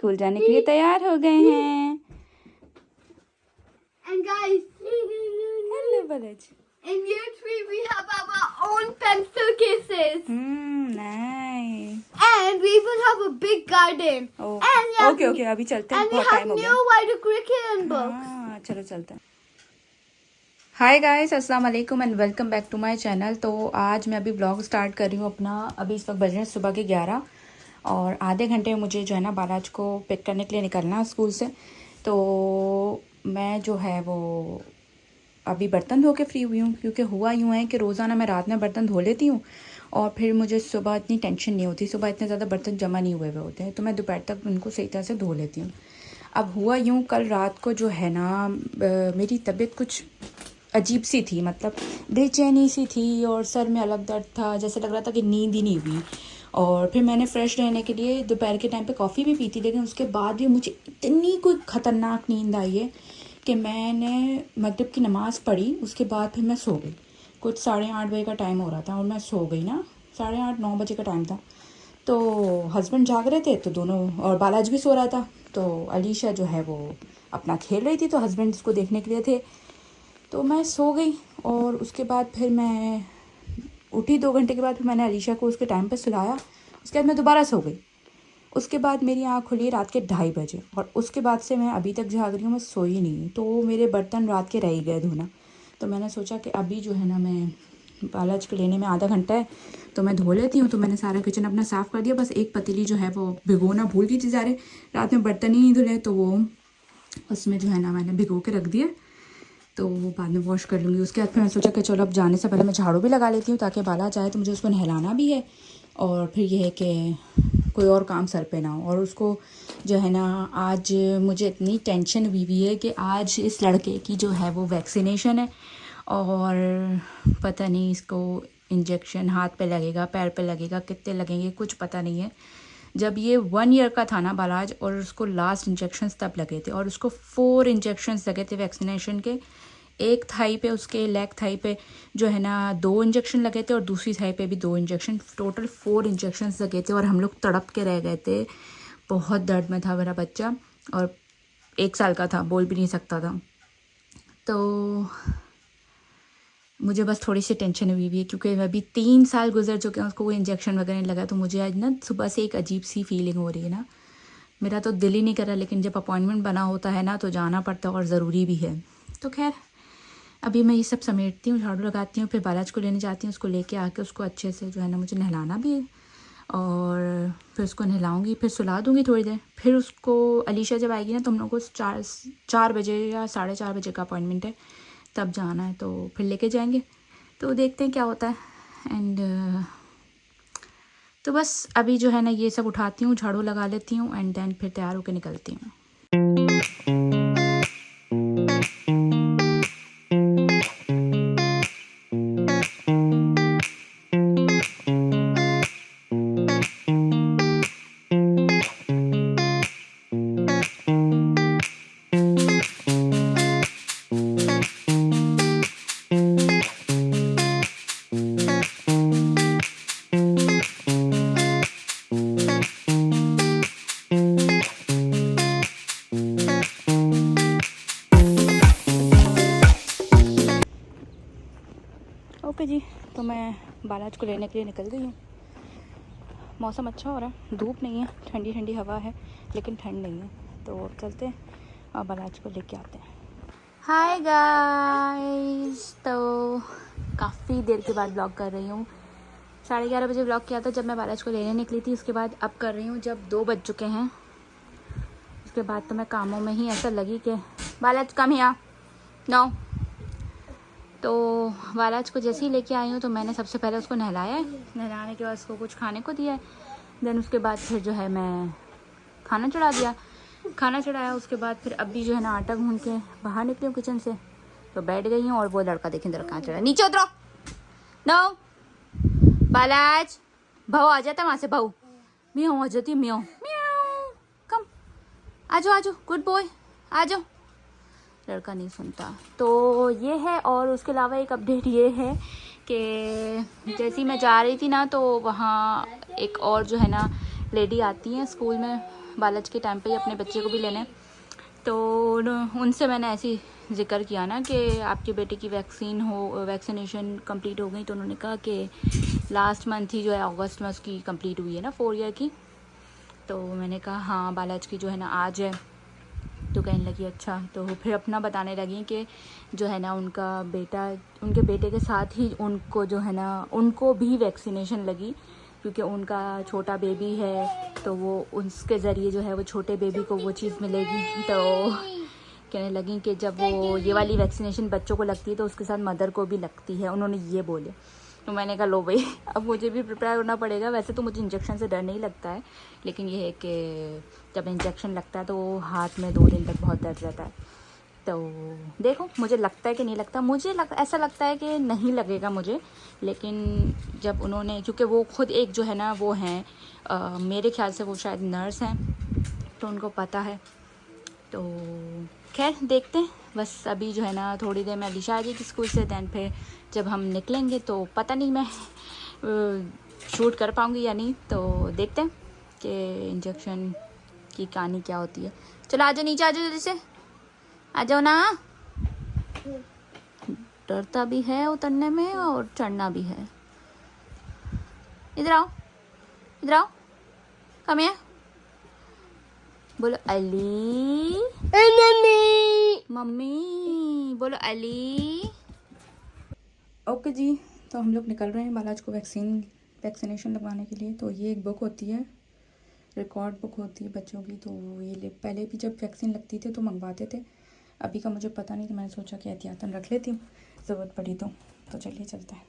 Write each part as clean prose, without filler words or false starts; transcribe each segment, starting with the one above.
School जाने के लिए तैयार हो गए हैं। And guys, हेलो बलज। in year 3 we have our own pencil cases. Nice. And we will have a big garden. And we have, okay अभी चलते हैं, and we बहुत have टाइम हो गया। new wider curriculum books. हाँ चलो चलते हैं। हाय गाइस, अस्सलाम वालेकुम and welcome back to my channel. तो आज मैं अभी ब्लॉग स्टार्ट कर रही हूँ अपना। अभी इस वक्त बज रहे हैं सुबह के 11 और आधे घंटे में मुझे जो है ना बालाज को पिक करने के लिए निकलना है स्कूल से। तो मैं जो है वो अभी बर्तन धो के फ्री हुई हूँ, क्योंकि हुआ यूँ है कि रोज़ाना मैं रात में बर्तन धो लेती हूँ और फिर मुझे सुबह इतनी टेंशन नहीं होती, सुबह इतने ज़्यादा बर्तन जमा नहीं हुए होते हैं, तो मैं दोपहर तक उनको सही तरह से धो लेती हूँ। अब हुआ यूँ, कल रात को जो है ना मेरी तबीयत कुछ अजीब सी थी, मतलब बेचैनी सी थी और सर में अलग दर्द था, जैसे लग रहा था कि नींद ही नहीं हुई। और फिर मैंने फ़्रेश रहने के लिए दोपहर के टाइम पे कॉफ़ी भी पी थी, लेकिन उसके बाद भी मुझे इतनी कोई ख़तरनाक नींद आई है कि मैंने मगरिब की नमाज़ पढ़ी, उसके बाद फिर मैं सो गई। कुछ 8:30 बजे का टाइम हो रहा था और मैं सो गई ना, 8:30-9 बजे का टाइम था। तो हस्बैंड जाग रहे थे तो दोनों, और बालाज भी सो रहा था। तो अलीशा जो है वो अपना खेल रही थी, तो हस्बैंड इसको देखने के लिए थे। तो मैं सो गई और उसके बाद फिर मैं उठी 2 घंटे के बाद। फिर मैंने अलीशा को उसके टाइम पे सुलाया, उसके बाद मैं दोबारा सो गई। उसके बाद मेरी आँख खुली रात के 2:30 बजे और उसके बाद से मैं अभी तक जाग रही हूँ, मैं सोई नहीं। तो मेरे बर्तन रात के रह ही गए धोना। तो मैंने सोचा कि अभी जो है ना मैं बालाज को लेने में आधा घंटा है तो मैं धो लेती हूँ। तो मैंने सारा किचन अपना साफ़ कर दिया, बस एक पतीली जो है वो भिगोना भूल गई थी। सारे रात में बर्तन ही नहीं धुले, तो वो उसमें जो है ना मैंने भिगो के रख दिया, तो वो बाद में वॉश कर लूँगी। उसके बाद फिर मैं सोचा कि चलो अब जाने से पहले मैं झाड़ू भी लगा लेती हूँ, ताकि बाला जाए तो मुझे उसको नहलाना भी है और फिर ये है कि कोई और काम सर पे ना हो। और उसको जो है ना आज मुझे इतनी टेंशन हुई है कि आज इस लड़के की जो है वो वैक्सीनेशन है और पता नहीं इसको इंजेक्शन हाथ पे लगेगा, पैर पे लगेगा, कितने लगेंगे कुछ पता नहीं है। जब ये 1 ईयर का था ना बालाज, और उसको लास्ट इंजेक्शन्स तब लगे थे और उसको 4 इंजेक्शन्स लगे थे वैक्सीनेशन के। एक थाई पे, उसके लेग थाई पे जो है ना 2 इंजेक्शन लगे थे और दूसरी थाई पे भी 2 इंजेक्शन, टोटल 4 इंजेक्शन्स लगे थे। और हम लोग तड़प के रह गए थे, बहुत दर्द में था मेरा बच्चा और 1 साल का था, बोल भी नहीं सकता था। तो मुझे बस थोड़ी सी टेंशन हुई है, क्योंकि अभी 3 साल गुजर चुके हैं, उसको कोई इंजेक्शन वगैरह नहीं लगा। तो मुझे आज ना सुबह से एक अजीब सी फीलिंग हो रही है ना, मेरा तो दिल ही नहीं कर रहा, लेकिन जब अपॉइंटमेंट बना होता है ना तो जाना पड़ता है और ज़रूरी भी है। तो खैर अभी मैं ये सब समेटती हूँ, झाड़ू लगाती हूँ, फिर बालाज को लेने जाती हूँ। उसको लेके आके उसको अच्छे से जो है ना मुझे नहलाना भी है और फिर उसको नहलाऊँगी, फिर सुला दूँगी थोड़ी देर। फिर उसको अलीशा जब आएगी ना तो हम लोग को 4 बजे या 4:30 बजे का अपॉइंटमेंट है, तब जाना है। तो फिर लेके जाएंगे, तो देखते हैं क्या होता है। एंड तो बस अभी जो है ना ये सब उठाती हूँ, झाड़ू लगा लेती हूँ एंड देन फिर तैयार होकर निकलती हूँ। ओके जी, तो मैं बालाज को लेने के लिए निकल गई हूँ। मौसम अच्छा हो रहा है, धूप नहीं है, ठंडी ठंडी हवा है, लेकिन ठंड नहीं है। तो चलते हैं और बालाज को लेके आते हैं। हाय गाइस, तो काफ़ी देर के बाद ब्लॉग कर रही हूँ। 11:30 बजे ब्लॉग किया था जब मैं बालाज को लेने निकली थी। उसके बाद अब कर रही हूँ जब 2 बज चुके हैं। उसके बाद तो मैं कामों में ही ऐसा लगी कि बालाज कम हिया नो। तो बालाज को जैसे ही लेके आई हूँ तो मैंने सबसे पहले उसको नहलाया है। नहलाने के बाद उसको कुछ खाने को दिया है। देन उसके बाद फिर जो है मैं खाना चढ़ा दिया, खाना चढ़ाया। उसके बाद फिर अभी जो है ना आटा गूंद के बाहर निकली हूँ किचन से, तो बैठ गई हूँ। और वो लड़का देखें जरा कहाँ चढ़ा, नीचे उतरो नो। बालाज भाव आ जाता वहाँ से, भाव म्याऊं आ जाती, म्याऊं म्याऊं, कम आ जाओ आ जाओ, गुड बॉय आ जाओ। लड़का नहीं सुनता। तो ये है। और उसके अलावा एक अपडेट ये है कि जैसे ही मैं जा रही थी ना तो वहाँ एक और जो है ना लेडी आती है स्कूल में बालच के टाइम पे ही अपने बच्चे को भी लेने, तो उनसे मैंने ऐसी जिक्र किया ना कि आपके बेटे की वैक्सीनेशन कंप्लीट हो गई, तो उन्होंने कहा कि लास्ट मंथ ही जो है अगस्त में उसकी कंप्लीट हुई है ना 4 ईयर की। तो मैंने कहा हाँ बालाज की जो है ना आज है। तो कहने लगी अच्छा। तो फिर अपना बताने लगी कि जो है ना उनके बेटे के साथ ही उनको जो है ना उनको भी वैक्सीनेशन लगी, क्योंकि उनका छोटा बेबी है तो वो उसके ज़रिए जो है वो छोटे बेबी को वो चीज़ मिलेगी। तो कहने लगी कि जब वो ये वाली वैक्सीनेशन बच्चों को लगती है तो उसके साथ मदर को भी लगती है, उन्होंने ये बोले। तो मैंने कहा लो भाई अब मुझे भी प्रिपेयर होना पड़ेगा। वैसे तो मुझे इंजेक्शन से डर नहीं लगता है, लेकिन ये है कि जब इंजेक्शन लगता है तो हाथ में 2 दिन तक बहुत दर्द रहता है। तो देखो मुझे लगता है कि नहीं लगता, ऐसा लगता है कि नहीं लगेगा मुझे। लेकिन जब उन्होंने, क्योंकि वो खुद एक जो है ना वो हैं मेरे ख्याल से वो शायद नर्स हैं, तो उनको पता है। तो खैर देखते हैं। बस अभी जो है ना थोड़ी देर में अलीशा आ जाएगी स्कूल से, दैन फिर जब हम निकलेंगे तो पता नहीं मैं शूट कर पाऊँगी या नहीं। तो देखते हैं कि इंजेक्शन की कहानी क्या होती है। चलो आ जाओ, नीचे आ जाओ, जल्दी से आ जाओ ना। डरता भी है उतरने में और चढ़ना भी है। इधर आओ, इधर आओ, कम हियर। बोलो अली। मम्मी बोलो अली। ओके जी, तो हम लोग निकल रहे हैं बालाज को वैक्सीनेशन लगवाने के लिए। तो ये एक बुक होती है, रिकॉर्ड बुक होती है बच्चों की। तो ये पहले भी जब वैक्सीन लगती थी तो मंगवाते थे, अभी का मुझे पता नहीं, तो मैंने सोचा कि एहतियातन रख लेती हूँ, ज़रूरत पड़ी तो चलिए चलते हैं।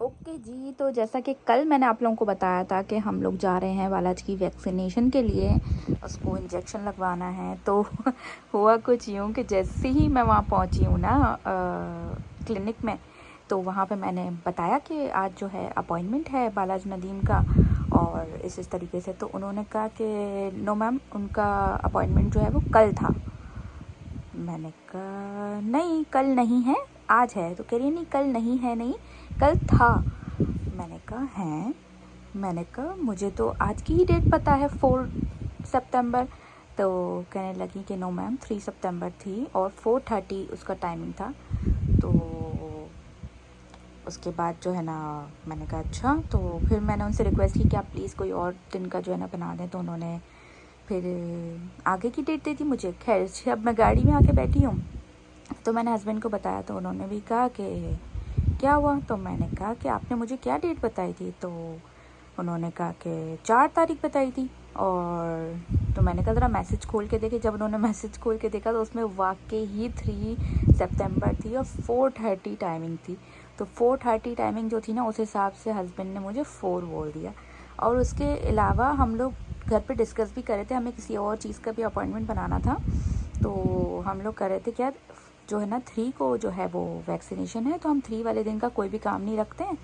ओके जी, तो जैसा कि कल मैंने आप लोगों को बताया था कि हम लोग जा रहे हैं बालाज की वैक्सीनेशन के लिए, उसको इंजेक्शन लगवाना है। तो हुआ कुछ यूँ कि जैसे ही मैं वहाँ पहुँची हूँ ना क्लिनिक में, तो वहाँ पे मैंने बताया कि आज जो है अपॉइंटमेंट है बालाज नदीम का और इस तरीके से। तो उन्होंने कहा कि नो मैम, उनका अपॉइंटमेंट जो है वो कल था। मैंने कहा नहीं कल नहीं है, आज है। तो कह रही है नहीं कल नहीं है, नहीं कल था। मैंने कहा हैं, मैंने कहा मुझे तो आज की ही डेट पता है 4 सितंबर। तो कहने लगी कि नो मैम 3 सितंबर थी और 4:30 उसका टाइमिंग था। तो उसके बाद जो है ना मैंने कहा अच्छा। तो फिर मैंने उनसे रिक्वेस्ट की कि आप प्लीज़ कोई और दिन का जो है ना बना दें। तो उन्होंने फिर आगे की डेट दे दी मुझे। खैर अब मैं गाड़ी में आके बैठी हूँ, तो मैंने हस्बैंड को बताया, तो उन्होंने भी कहा कि क्या हुआ। तो मैंने कहा कि आपने मुझे क्या डेट बताई थी। तो उन्होंने कहा कि 4 तारीख बताई थी। और तो मैंने कहा ज़रा मैसेज खोल के देखे। जब उन्होंने मैसेज खोल के देखा तो उसमें वाकई ही 3 सितंबर थी और 4:30 टाइमिंग थी। तो 4:30 टाइमिंग जो थी ना, उस हिसाब से हस्बैंड ने मुझे 4 बोल दिया। और उसके अलावा हम लोग घर पे डिस्कस भी कर रहे थे, हमें किसी और चीज़ का भी अपॉइंटमेंट बनाना था। तो हम लोग कर रहे थे क्या जो है ना 3 को जो है वो वैक्सीनेशन है, तो हम 3 वाले दिन का कोई भी काम नहीं रखते हैं,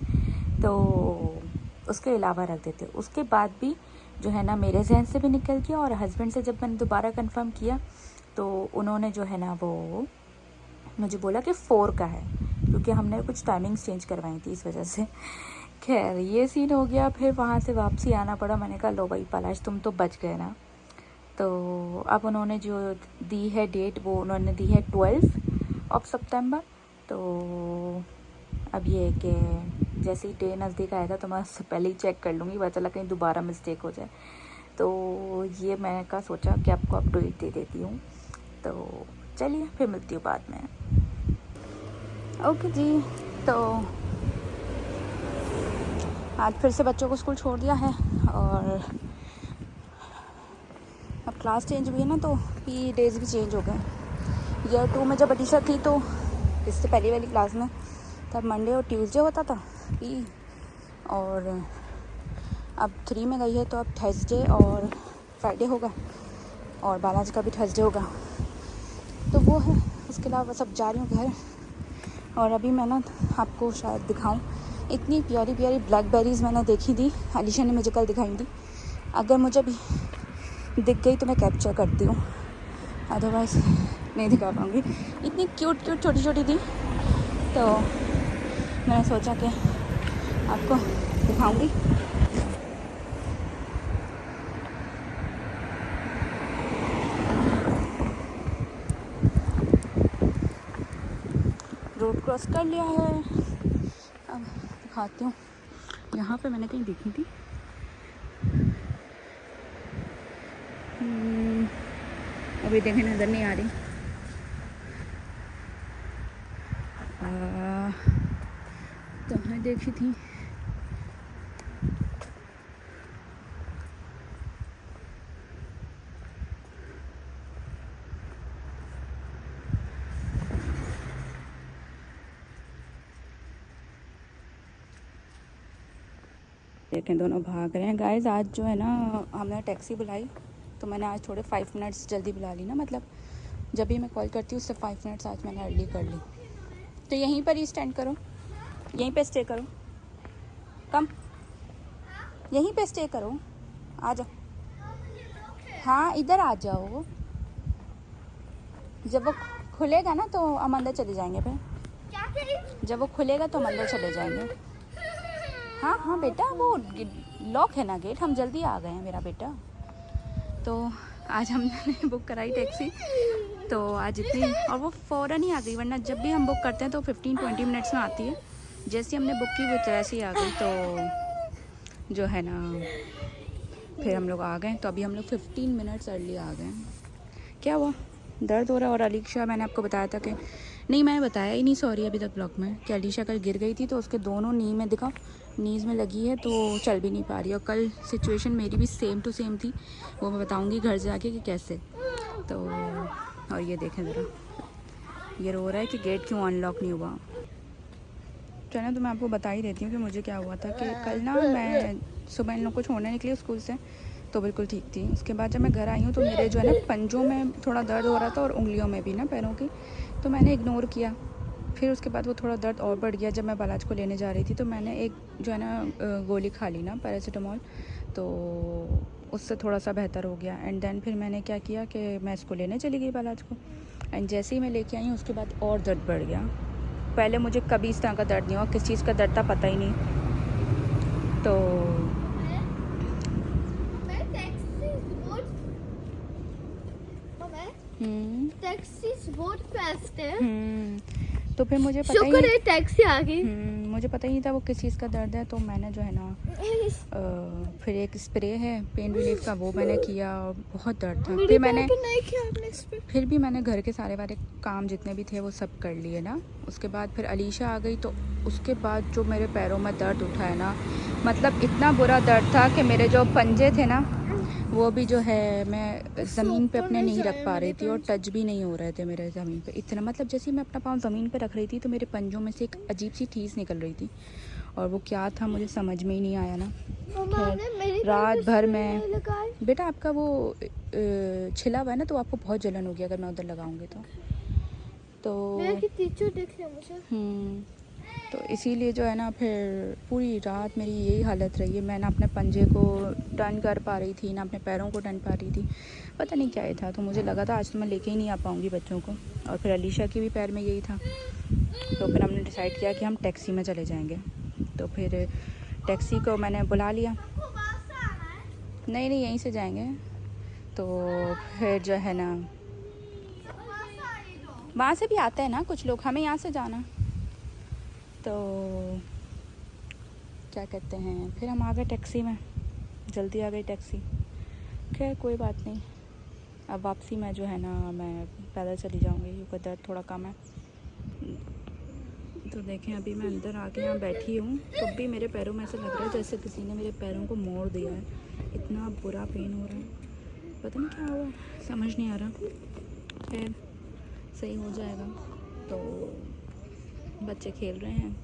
तो उसके अलावा रख देते। उसके बाद भी जो है ना मेरे जहन से भी निकल गया। और हस्बैंड से जब मैंने दोबारा कंफर्म किया तो उन्होंने जो है ना वो मुझे बोला कि 4 का है, क्योंकि हमने कुछ टाइमिंग्स चेंज करवाई थी इस वजह से। खैर ये सीन हो गया। फिर वहाँ से वापसी आना पड़ा। मैंने कहा लो भाई पलाश तुम तो बच गए ना। तो अब उन्होंने जो दी है डेट, वो उन्होंने दी है 12 सितंबर। तो अब ये है कि जैसे ही डे नज़दीक आएगा तो मैं उससे पहले ही चेक कर लूँगी, पता चला कहीं दोबारा मिस्टेक हो जाए। तो ये मैंने कहा सोचा कि आपको अपडेट दे देती हूँ। तो चलिए फिर मिलती हूँ बाद में। ओके जी, तो आज फिर से बच्चों को स्कूल छोड़ दिया है और अब क्लास चेंज हुई है ना, तो पी डेज़ भी चेंज हो गए। ईयर 2 में जब अलीशा थी तो इससे पहले वाली क्लास में तब मंडे और ट्यूसडे होता था पी, और अब 3 में गई है तो अब थर्सडे और फ्राइडे होगा, और बालाजी का भी थर्सडे होगा। तो वो है, उसके अलावा सब जा रही हूँ घर। और अभी मैं ना आपको शायद दिखाऊं, इतनी प्यारी प्यारी ब्लैकबेरीज़ मैंने देखी थी, अलीशा ने मुझे कल दिखाई थी। अगर मुझे भी दिख गई तो मैं कैप्चर करती हूँ, अदरवाइज़ नहीं दिखा पाऊँगी। इतनी क्यूट क्यूट छोटी छोटी थी, तो मैंने सोचा कि आपको दिखाऊंगी। रोड क्रॉस कर लिया है। अब दिखाती हूँ, यहाँ पे मैंने कहीं देखी थी। अभी देखें नज़र नहीं आ रही। कहाँ देखी थी? देखें दोनों भाग रहे हैं गाइस। आज जो है ना हमने टैक्सी बुलाई, तो मैंने आज थोड़े 5 मिनट्स जल्दी बुला ली ना, मतलब जब भी मैं कॉल करती हूँ उससे 5 मिनट्स आज मैंने अर्ली कर ली। तो यहीं पर ही स्टैंड करो, यहीं पे स्टे करो, कम यहीं पे स्टे करो, आ जाओ। हाँ इधर आ जाओ, जब वो खुलेगा ना तो हम अंदर चले जाएंगे। फिर जब वो खुलेगा तो हम अंदर चले जाएंगे। हाँ हाँ बेटा, वो लॉक है ना गेट, हम जल्दी आ गए हैं मेरा बेटा। तो आज हमने बुक कराई टैक्सी, तो आज इतनी, और वो फ़ौरन ही आ गई, वरना जब भी हम बुक करते हैं तो 15-20 मिनट्स में आती है। जैसे हमने बुक की वो वैसे ही आ गई, तो जो है ना फिर हम लोग आ गए। तो अभी हम लोग 15 मिनट्स अर्ली आ गए। क्या हुआ, दर्द हो रहा है? और अलीशा, मैंने आपको बताया था कि नहीं, मैंने बताया ही नहीं सॉरी अभी तक ब्लॉग में, कि अलीशा कल गिर गई थी, तो उसके दोनों नी में दिखा, नीज़ में लगी है, तो चल भी नहीं पा रही। और कल सिचुएशन मेरी भी सेम टू सेम थी, वो मैं बताऊंगी घर जाके कि कैसे। तो और ये देखें ज़रा, ये रो रहा है कि गेट क्यों अनलॉक नहीं हुआ। चलो तो मैं आपको बता ही देती हूँ कि मुझे क्या हुआ था। कि कल ना मैं सुबह इन लोग को छोड़ने निकली स्कूल से, तो बिल्कुल ठीक थी। उसके बाद जब मैं घर आई हूँ तो मेरे जो है ना पंजों में थोड़ा दर्द हो रहा था, और उंगलियों में भी ना, पैरों की। तो मैंने इग्नोर किया। फिर उसके बाद वो थोड़ा दर्द और बढ़ गया। जब मैं बालाज को लेने जा रही थी तो मैंने एक जो है ना गोली खा ली ना, पैरासीटामोल, तो उससे थोड़ा सा बेहतर हो गया। एंड देन फिर मैंने क्या किया कि मैं इसको लेने चली गई बालाज को। एंड जैसे ही मैं लेके आई हूँ उसके बाद और दर्द बढ़ गया। पहले मुझे कभी इस तरह का दर्द नहीं हुआ, किस चीज़ का दर्द था पता ही नहीं। तो टैक्सी बहुत फास्ट है। तो फिर मुझे पता ही शुक्र है टैक्सी आ गई। मुझे पता ही नहीं था वो किस चीज़ का दर्द है। तो मैंने जो है ना फिर एक स्प्रे है पेन रिलीफ का, वो मैंने किया, और बहुत दर्द था। फिर मैंने फिर भी मैंने घर के सारे वाले काम जितने भी थे वो सब कर लिए ना। उसके बाद फिर अलीशा आ गई, तो उसके बाद जो मेरे पैरों में दर्द उठा है ना, मतलब इतना बुरा दर्द था कि मेरे जो पंजे थे ना वो भी जो है मैं ज़मीन पे अपने नहीं रख पा रही थी, और टच भी नहीं हो रहे थे मेरे ज़मीन पे। इतना मतलब जैसे मैं अपना पाँव ज़मीन पे रख रही थी तो मेरे पंजों में से एक अजीब सी ठीस निकल रही थी, और वो क्या था मुझे समझ में ही नहीं आया ना। रात भर में बेटा आपका वो छिला हुआ है ना, तो आपको बहुत जलन होगी अगर मैं उधर लगाऊंगी तो तो इसीलिए जो है ना फिर पूरी रात मेरी यही हालत रही है। मैं ना अपने पंजे को टर्न कर पा रही थी, ना अपने पैरों को टर्न पा रही थी, पता नहीं क्या ही था। तो मुझे लगा था आज तो मैं लेके ही नहीं आ पाऊँगी बच्चों को। और फिर अलीशा की भी पैर में यही था। तो फिर हमने डिसाइड किया कि हम टैक्सी में चले जाएंगे। तो फिर टैक्सी को मैंने बुला लिया। नहीं नहीं, यहीं से जाएंगे। तो फिर जो है ना वहाँ से भी आते हैं ना कुछ लोग, हमें यहाँ से जाना। तो क्या कहते हैं, फिर हम आ गए टैक्सी में, जल्दी आ गई टैक्सी। खैर कोई बात नहीं, अब वापसी में जो है ना मैं पैदल चली जाऊंगी क्योंकि दर्द थोड़ा कम है। तो देखें अभी मैं अंदर आके यहाँ बैठी हूँ, तो भी मेरे पैरों में ऐसा लग रहा है जैसे किसी ने मेरे पैरों को मोड़ दिया है। इतना बुरा पेन हो रहा है, पता नहीं क्या हुआ, समझ नहीं आ रहा। खैर सही हो जाएगा। तो बच्चे खेल रहे हैं।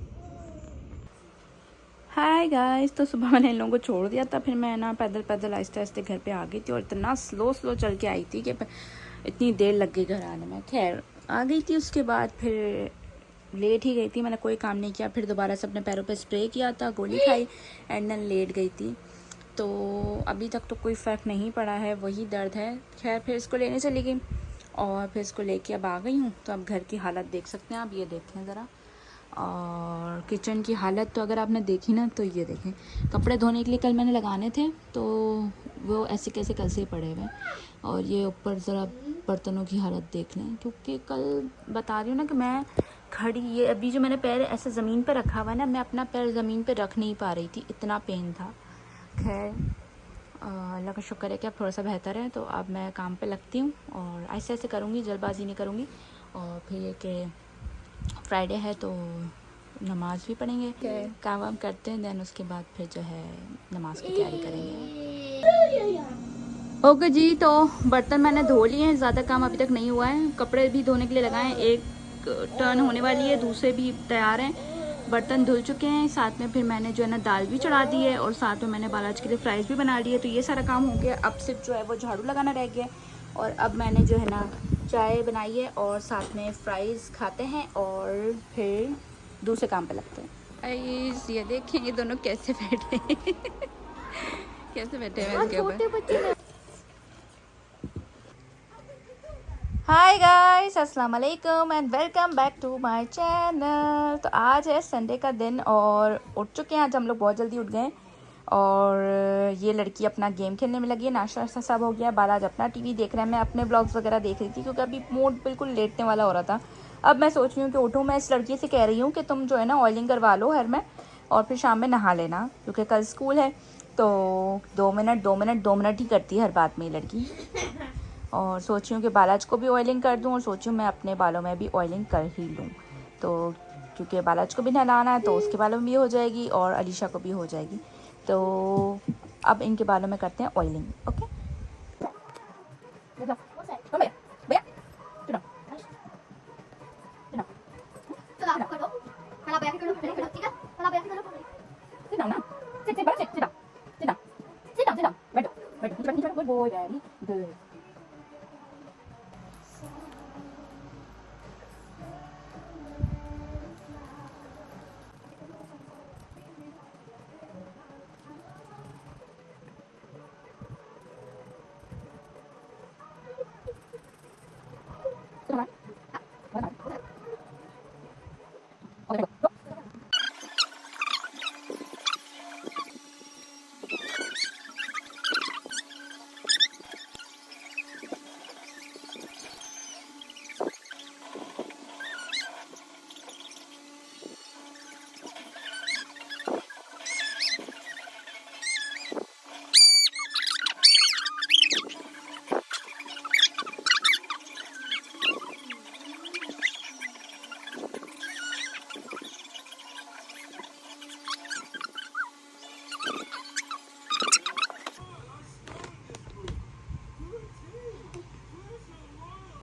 हाय गाइस, तो सुबह मैंने इन लोगों को छोड़ दिया था, फिर मैं ना पैदल पैदल आहिस्ते आहिस्ते घर पे आ गई थी, और इतना स्लो चल के आई थी कि इतनी देर लग गई घर आने में। खैर आ गई थी। उसके बाद फिर लेट ही गई थी, मैंने कोई काम नहीं किया। फिर दोबारा से अपने पैरों पे स्प्रे किया था, गोली खाई, एंड देन लेट गई थी। तो अभी तक तो कोई फ़र्क नहीं पड़ा है, वही दर्द है। खैर फिर इसको लेने चली गई, और फिर इसको लेके अब आ गई हूँ। तो अब घर की हालत देख सकते हैं आप, ये देखें ज़रा। और किचन की हालत तो अगर आपने देखी ना, तो ये देखें, कपड़े धोने के लिए कल मैंने लगाने थे तो वो ऐसे कैसे कल से पड़े हुए। और ये ऊपर ज़रा बर्तनों की हालत देख लें, क्योंकि कल बता रही हूँ ना कि मैं खड़ी, ये अभी जो मैंने पैर ऐसे ज़मीन पर रखा हुआ है ना, मैं अपना पैर ज़मीन पर रख नहीं पा रही थी, इतना पेन था। खैर अल्लाह का शुक्र है कि अब थोड़ा सा बेहतर है। तो अब मैं काम पे लगती हूँ और ऐसे ऐसे करूँगी, जल्दबाजी नहीं करूँगी। और फिर ये कि फ्राइडे है तो नमाज़ भी पढ़ेंगे, काम वाम करते हैं, देन उसके बाद फिर जो है नमाज़ की तैयारी करेंगे। ओके जी, तो बर्तन मैंने धो लिए हैं, ज़्यादा काम अभी तक नहीं हुआ है। कपड़े भी धोने के लिए लगाए हैं, एक टर्न होने वाली है, दूसरे भी तैयार हैं। बर्तन धुल चुके हैं, साथ में फिर मैंने जो है ना दाल भी चढ़ा दी है और साथ में मैंने बालाजी के लिए फ्राइज़ भी बना ली है। तो ये सारा काम हो गया, अब सिर्फ जो है वो झाड़ू लगाना रह गया। और अब मैंने जो है ना चाय बनाई है और साथ में फ्राइज़ खाते हैं और फिर दूसरे काम पे लगते हैं। ये देखें ये दोनों कैसे बैठे हैं कैसे बैठे हैं इसके ऊपर। हाय गाइस, अस्सलाम वालेकुम and welcome back to my channel. तो आज है संडे का दिन और उठ चुके हैं, आज हम लोग बहुत जल्दी उठ गए। और ये लड़की अपना गेम खेलने में लगी है, नाश्ता वाश्ता सब हो गया। बालाज अपना टीवी देख रहा है, मैं अपने ब्लॉग्स वगैरह देख रही थी क्योंकि अभी मूड बिल्कुल लेटने वाला हो रहा था। अब मैं सोच रही हूँ कि उठूँ। मैं इस लड़की से कह रही हूँ कि तुम जो है ना ऑयलिंग करवा लो हेयर में और फिर शाम में नहा लेना क्योंकि कल स्कूल है। तो 2 मिनट ही करती है हर बात में ये लड़की। और सोच रही हूँ कि बालाज को भी ऑयलिंग कर दूँ और सोच रही हूँ मैं अपने बालों में भी ऑयलिंग कर ही लूँ। तो क्योंकि बालाज को भी नहलाना है तो उसके बालों में भी हो जाएगी और अलीशा को भी हो जाएगी। तो अब इनके बालों में करते हैं ऑयलिंग। ओके चलो आप करो, कल आप करो, पहले करो, ठीक है? कल आप करो, Sit down. Sit down. Good boy, very good.